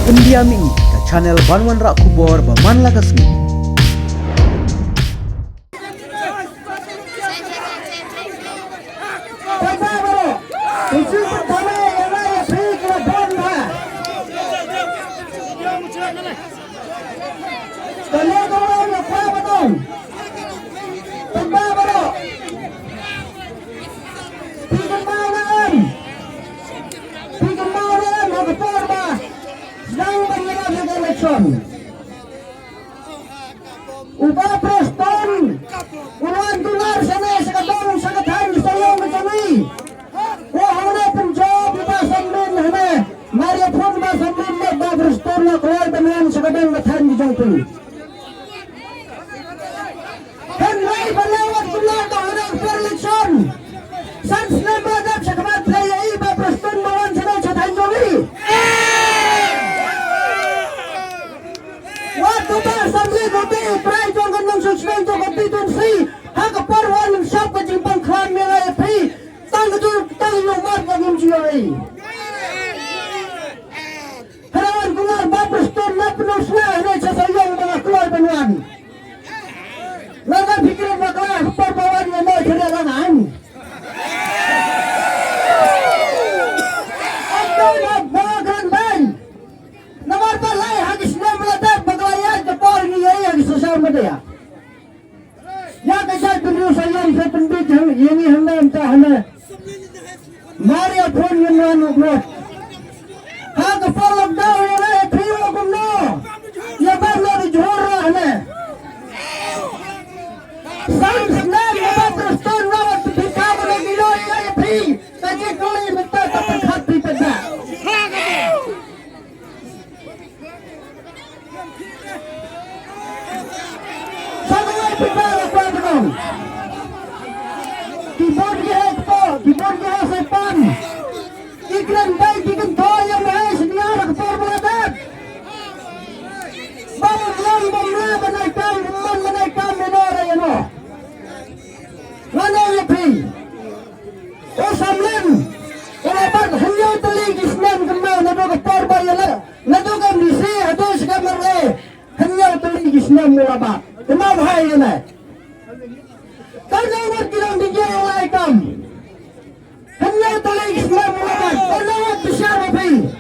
Pendiam ini ke channel Banwan Rak Kubor Baman Lagasmi. Ubah Preston Ulan Tular sana sekadong sakatan sayang kami. Wah hana Punjab ubah sambil hana Maria Pun ubah sambil ubah Preston na keluar dengan sekadong katan di jangkul. Henry balawat tular to hana perlection. Sans lebadap sakamat laya iba Preston mawan sana katan kami. Ubah sambil gobi prai jongkan nang susmen to gobi tun si ha ka parwan sap ka jimpang khan me la phi tang tu tang no mat ka ngim jiai harawan kungar bapus to nap no sna ne cha sayang mga keluar benwan laga fikir makla par bawan ne mo chira langan atau na bagan ban namar palai hagis ne mlata sosial media. Ya kejadian video saya saya pendek ini hendak entah hendak. Maria pun yang buat. Hak follow down ini trio kumno. Ya baru dijora hendak. Sans nam apa Preston rawat kita lagi lo ya pi. Tadi kali minta dapat hati pada. Keyboard ke sepan. Iklan baik bikin toya mai senior ke perbaladan. Bamlan menaikkan menora ya no. Mana ya pi? Oh samlen. Olapan hanya tali kisman kemau nado ke perbayala. Nado ke misi atau sekamar hanya tali kisman muraba. Kemau hai na. Karena umat kilang dijaya laikam. Hanya tali Islam mulakan. Karena besar lebih.